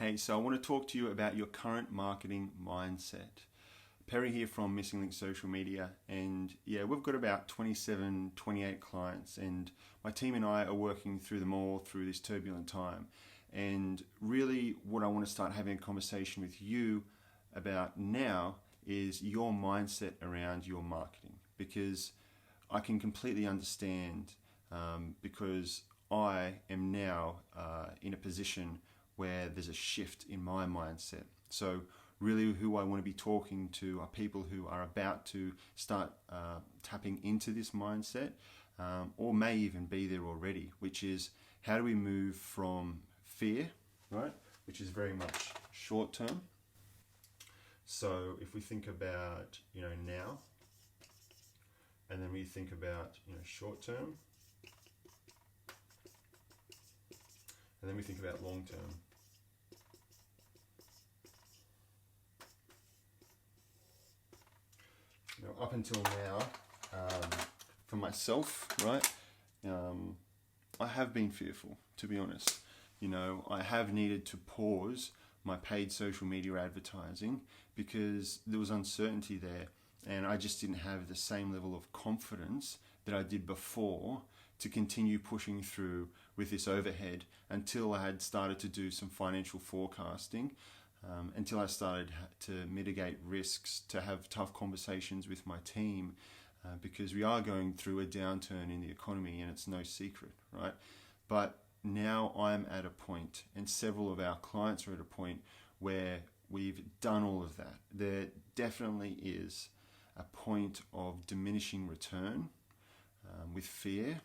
Hey, so I want to talk to you about your current marketing mindset. Perry here from Missing Link Social Media, and yeah, we've got about 27, 28 clients, and my team and I are working through them all through this turbulent time. And really what I want to start having a conversation with you about now is your mindset around your marketing, because I can completely understand because I am now in a position where there's a shift in my mindset. So really who I want to be talking to are people who are about to start tapping into this mindset or may even be there already, which is how do we move from fear, right, which is very much short term. So if we think about, now, and then we think about, short term, and then we think about long term. Up until now, for myself, right, I have been fearful, to be honest. I have needed to pause my paid social media advertising because there was uncertainty there, and I just didn't have the same level of confidence that I did before to continue pushing through with this overhead until I had started to do some financial forecasting, until I started to mitigate risks, to have tough conversations with my team, because we are going through a downturn in the economy and it's no secret, right? But now I'm at a point, and several of our clients are at a point where we've done all of that. There definitely is a point of diminishing return with fear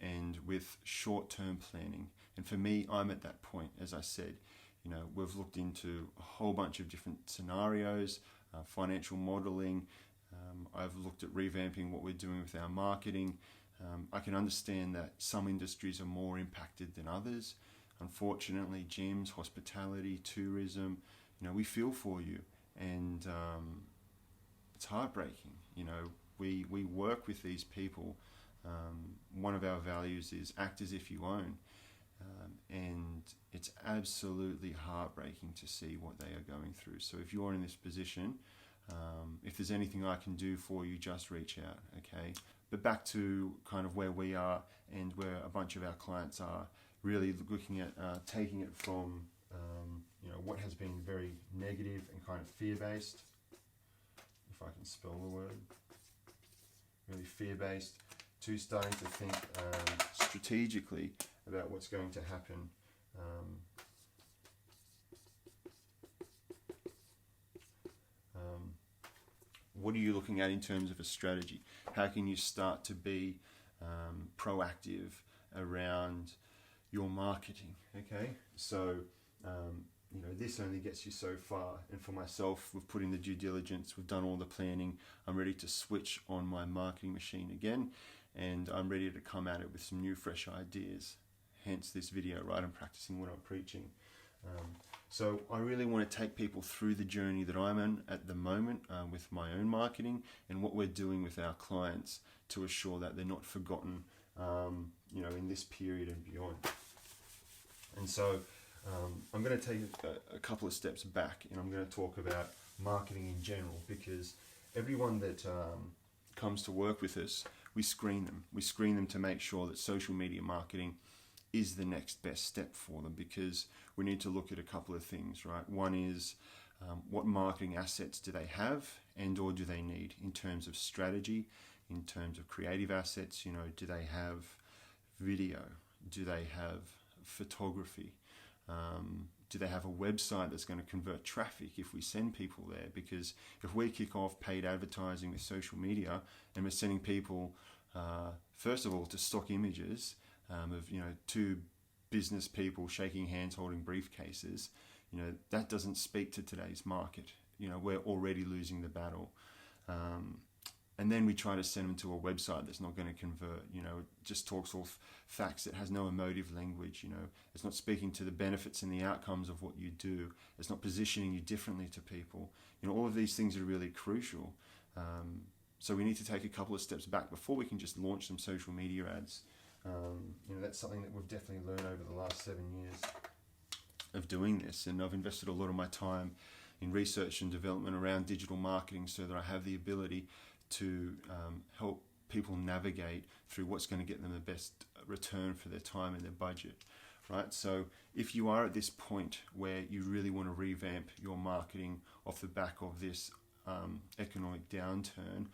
and with short-term planning. And for me, I'm at that point, as I said. We've looked into a whole bunch of different scenarios, financial modeling. I've looked at revamping what we're doing with our marketing. I can understand that some industries are more impacted than others. Unfortunately, gyms, hospitality, tourism, we feel for you, and it's heartbreaking. We work with these people. One of our values is act as if you own. And it's absolutely heartbreaking to see what they are going through. So if you're in this position, if there's anything I can do for you, just reach out, okay? But back to kind of where we are and where a bunch of our clients are, really looking at taking it from what has been very negative and kind of fear-based, if I can spell the word, really fear-based, to starting to think strategically about what's going to happen. What are you looking at in terms of a strategy? How can you start to be proactive around your marketing? Okay, so this only gets you so far. And for myself, we've put in the due diligence, we've done all the planning. I'm ready to switch on my marketing machine again, and I'm ready to come at it with some new, fresh ideas. Hence this video, right? I'm practicing what I'm preaching. So I really want to take people through the journey that I'm in at the moment with my own marketing and what we're doing with our clients to assure that they're not forgotten, in this period and beyond. And so I'm going to take a couple of steps back, and I'm going to talk about marketing in general, because everyone that comes to work with us, we screen them. We screen them to make sure that social media marketing is the next best step for them, because we need to look at a couple of things, right? One is what marketing assets do they have and or do they need in terms of strategy, in terms of creative assets. Do they have video? Do they have photography? Do they have a website that's going to convert traffic if we send people there? Because if we kick off paid advertising with social media and we're sending people, first of all, to stock images of two business people shaking hands holding briefcases, that doesn't speak to today's market. We're already losing the battle. And then we try to send them to a website that's not going to convert. It just talks off facts. It has no emotive language. It's not speaking to the benefits and the outcomes of what you do. It's not positioning you differently to people. All of these things are really crucial. So we need to take a couple of steps back before we can just launch some social media ads. That's something that we've definitely learned over the last 7 years. of doing this, and I've invested a lot of my time in research and development around digital marketing so that I have the ability to help people navigate through what's going to get them the best return for their time and their budget, right? So if you are at this point where you really want to revamp your marketing off the back of this economic downturn,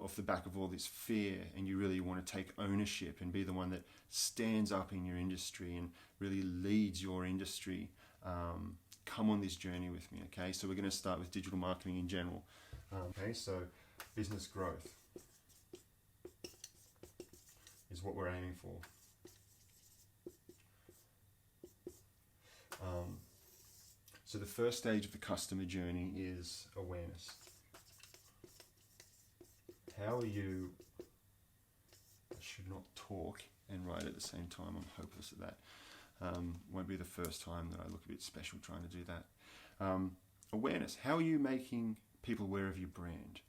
off the back of all this fear, and you really want to take ownership and be the one that stands up in your industry and really leads your industry, come on this journey with me, okay? So we're going to start with digital marketing in general. Okay, so business growth is what we're aiming for. So the first stage of the customer journey is awareness. How are you? I should not talk and write at the same time. I'm hopeless at that. Won't be the first time that I look a bit special trying to do that. Awareness. How are you making people aware of your brand?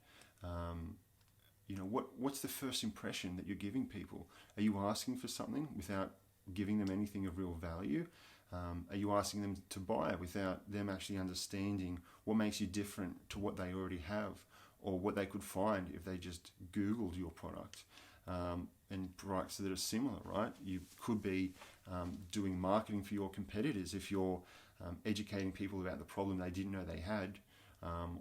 What's the first impression that you're giving people? Are you asking for something without giving them anything of real value? Are you asking them to buy without them actually understanding what makes you different to what they already have, or what they could find if they just Googled your product, and products that are similar, right? You could be doing marketing for your competitors if you're educating people about the problem they didn't know they had,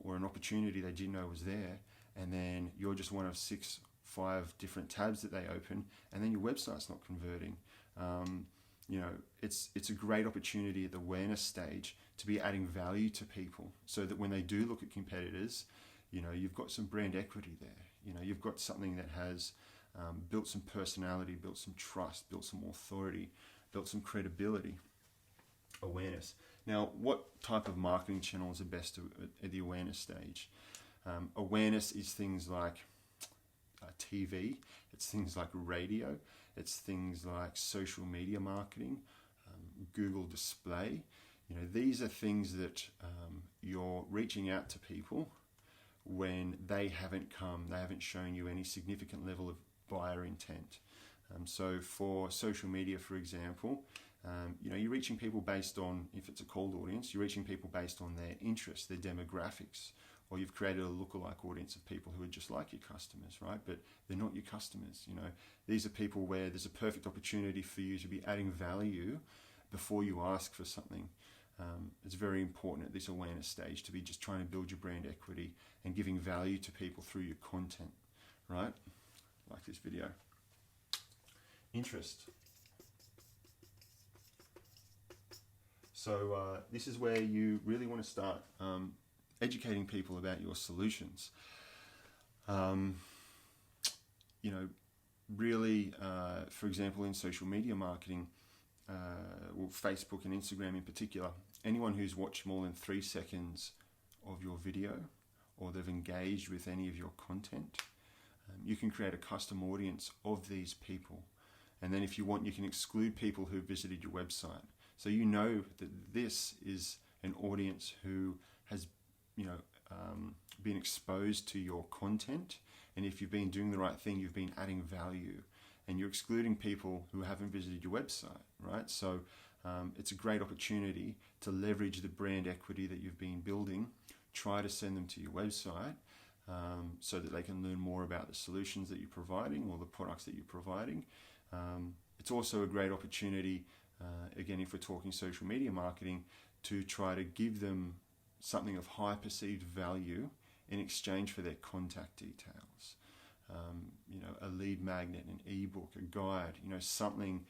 or an opportunity they didn't know was there, and then you're just one of 5 different tabs that they open, and then your website's not converting. It's a great opportunity at the awareness stage to be adding value to people, so that when they do look at competitors, you've got some brand equity there. You've got something that has built some personality, built some trust, built some authority, built some credibility. Awareness. Now, what type of marketing channels are best at the awareness stage? Awareness is things like TV, it's things like radio, it's things like social media marketing, Google display. These are things that you're reaching out to people when they haven't shown you any significant level of buyer intent. So for social media, for example, you're reaching people based on, if it's a cold audience, you're reaching people based on their interests, their demographics, or you've created a lookalike audience of people who are just like your customers, right? But they're not your customers. These are people where there's a perfect opportunity for you to be adding value before you ask for something. It's very important at this awareness stage to be just trying to build your brand equity and giving value to people through your content, right? Like this video. Interest. So this is where you really want to start educating people about your solutions. Really, for example, in social media marketing, Facebook and Instagram in particular, anyone who's watched more than 3 seconds of your video, or they've engaged with any of your content, you can create a custom audience of these people. And then if you want, you can exclude people who visited your website. So that this is an audience who has been exposed to your content, and if you've been doing the right thing, you've been adding value, and you're excluding people who haven't visited your website, right? So it's a great opportunity to leverage the brand equity that you've been building, try to send them to your website so that they can learn more about the solutions that you're providing or the products that you're providing. It's also a great opportunity, again, if we're talking social media marketing, to try to give them something of high perceived value in exchange for their contact details. A lead magnet, an ebook, a guide, something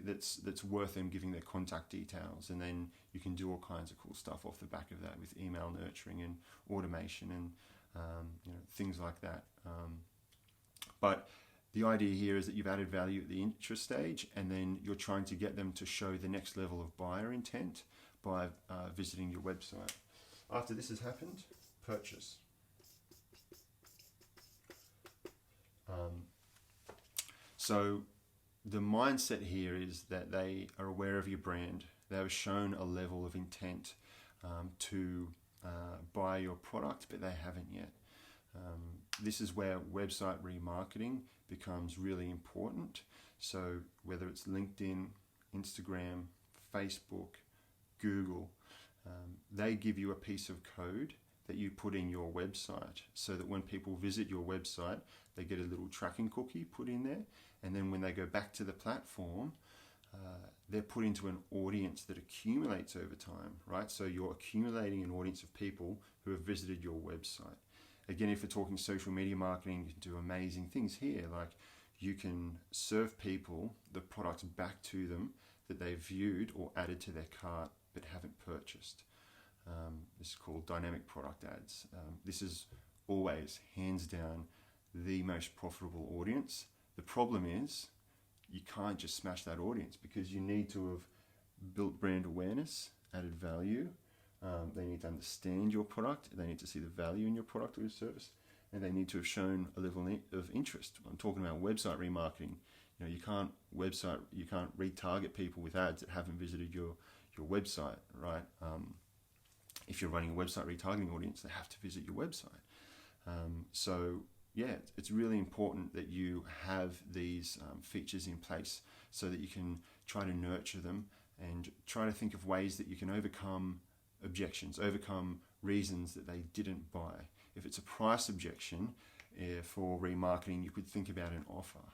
that's worth them giving their contact details, and then you can do all kinds of cool stuff off the back of that with email nurturing and automation and things like that. But the idea here is that you've added value at the interest stage, and then you're trying to get them to show the next level of buyer intent by visiting your website. After this has happened, purchase. So the mindset here is that they are aware of your brand. They have shown a level of intent to buy your product, but they haven't yet. This is where website remarketing becomes really important. So whether it's LinkedIn, Instagram, Facebook, Google. They give you a piece of code that you put in your website so that when people visit your website, they get a little tracking cookie put in there. And then when they go back to the platform, they're put into an audience that accumulates over time, right? So you're accumulating an audience of people who have visited your website. Again, if we're talking social media marketing, you can do amazing things here. Like you can serve people the products back to them that they've viewed or added to their cart but haven't purchased. This is called dynamic product ads. This is always, hands down, the most profitable audience. The problem is you can't just smash that audience because you need to have built brand awareness, added value. They need to understand your product. They need to see the value in your product or your service, and they need to have shown a level of interest. I'm talking about website remarketing. You can't retarget people with ads that haven't visited your website, right? If you're running a website retargeting audience, they have to visit your website. So yeah, it's really important that you have these features in place so that you can try to nurture them and try to think of ways that you can overcome objections, overcome reasons that they didn't buy. If it's a price objection for remarketing, you could think about an offer.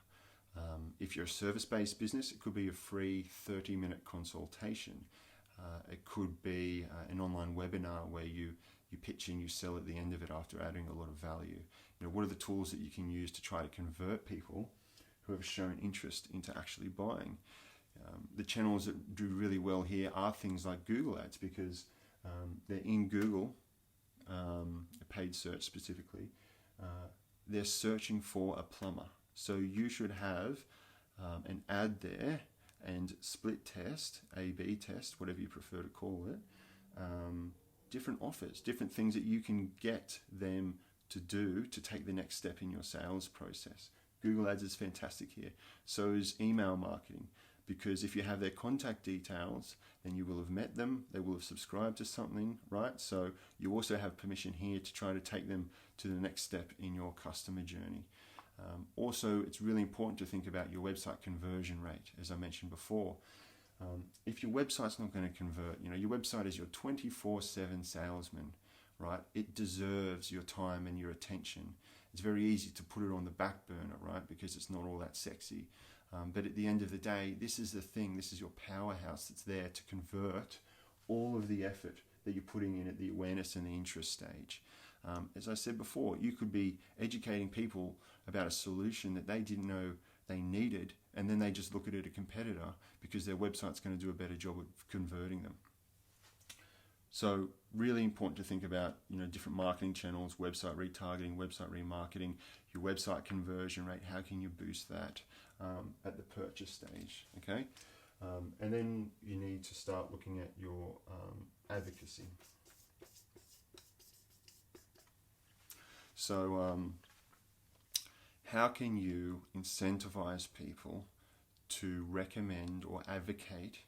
If you're a service-based business, it could be a free 30-minute consultation. It could be an online webinar where you pitch and you sell at the end of it after adding a lot of value. What are the tools that you can use to try to convert people who have shown interest into actually buying? The channels that do really well here are things like Google ads because they're in Google, paid search specifically. They're searching for a plumber. So you should have an ad there and split test, A/B test, whatever you prefer to call it, different offers, different things that you can get them to do to take the next step in your sales process. Google Ads is fantastic here. So is email marketing, because if you have their contact details, then you will have met them, they will have subscribed to something, right? So you also have permission here to try to take them to the next step in your customer journey. Also, it's really important to think about your website conversion rate, as I mentioned before. If your website's not going to convert, your website is your 24/7 salesman, right? It deserves your time and your attention. It's very easy to put it on the back burner, right? Because it's not all that sexy. But at the end of the day, this is the thing, this is your powerhouse that's there to convert all of the effort that you're putting in at the awareness and the interest stage. As I said before, you could be educating people about a solution that they didn't know they needed, and then they just look at a competitor because their website's going to do a better job of converting them. So really important to think about, different marketing channels, website retargeting, website remarketing, your website conversion rate, how can you boost that at the purchase stage, okay? And then you need to start looking at your advocacy. So how can you incentivize people to recommend or advocate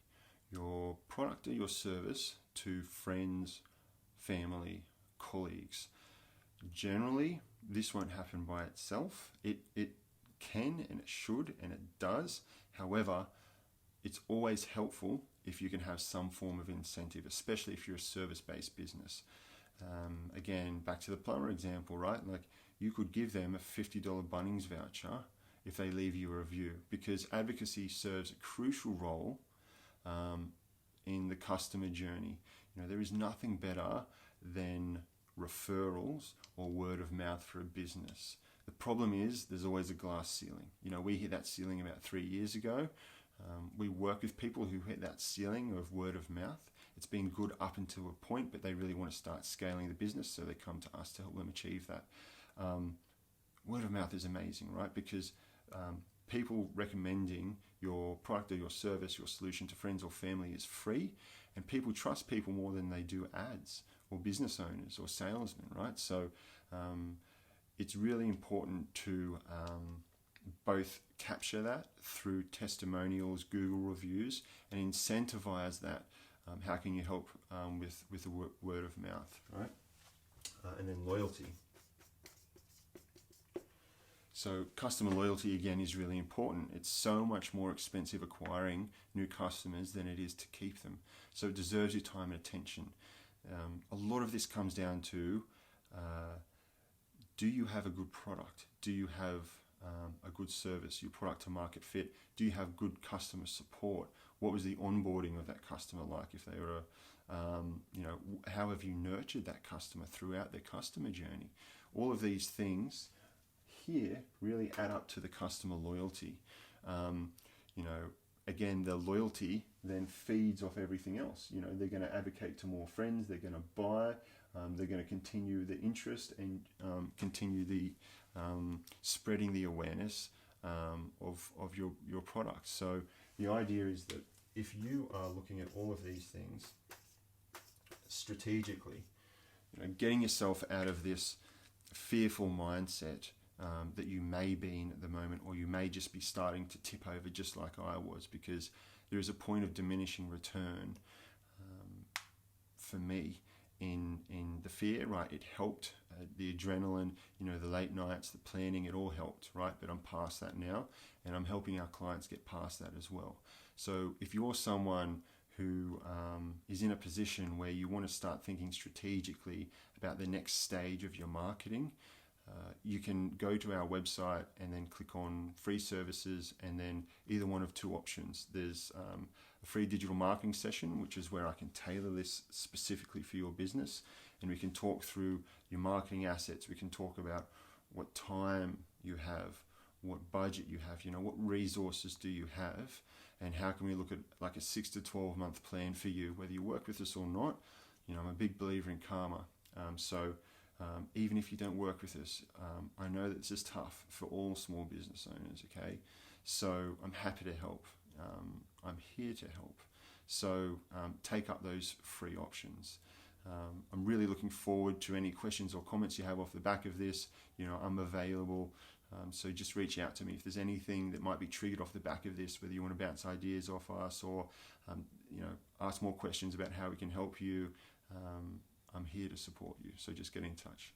your product or your service to friends, family, colleagues? Generally, this won't happen by itself. It can and it should and it does. However, it's always helpful if you can have some form of incentive, especially if you're a service-based business. Again, back to the plumber example, right? Like you could give them a $50 Bunnings voucher if they leave you a review, because advocacy serves a crucial role in the customer journey. There is nothing better than referrals or word of mouth for a business. The problem is there's always a glass ceiling. We hit that ceiling about 3 years ago. We work with people who hit that ceiling of word of mouth. It's been good up until a point, but they really want to start scaling the business, so they come to us to help them achieve that. Word of mouth is amazing, right? Because people recommending your product or your service, your solution to friends or family is free, and people trust people more than they do ads or business owners or salesmen, right? So it's really important to both capture that through testimonials, Google reviews, and incentivize that. How can you help with the word of mouth, right? And then loyalty. So customer loyalty, again, is really important. It's so much more expensive acquiring new customers than it is to keep them. So it deserves your time and attention. A lot of this comes down to, do you have a good product? Do you have a good service, your product to market fit? Do you have good customer support? What was the onboarding of that customer like? If they were, how have you nurtured that customer throughout their customer journey? All of these things here really add up to the customer loyalty. Again, the loyalty then feeds off everything else. They're going to advocate to more friends, they're going to buy, they're going to continue the interest and continue the spreading the awareness of your product. So the idea is that if you are looking at all of these things strategically, getting yourself out of this fearful mindset that you may be in at the moment, or you may just be starting to tip over just like I was, because there is a point of diminishing return for me in the fear, right? It helped, the adrenaline, the late nights, the planning, it all helped, right? But I'm past that now, and I'm helping our clients get past that as well. So if you're someone who is in a position where you want to start thinking strategically about the next stage of your marketing, you can go to our website and then click on free services, and then either one of two options. There's a free digital marketing session, which is where I can tailor this specifically for your business, and we can talk through your marketing assets. We can talk about what time you have, what budget you have, what resources do you have, and how can we look at like a 6 to 12 month plan for you, whether you work with us or not. I'm a big believer in karma. Even if you don't work with us, I know that this is tough for all small business owners, okay? So I'm happy to help. I'm here to help. So take up those free options. I'm really looking forward to any questions or comments you have off the back of this. I'm available. So just reach out to me if there's anything that might be triggered off the back of this, whether you want to bounce ideas off us or, ask more questions about how we can help you. I'm here to support you. So just get in touch.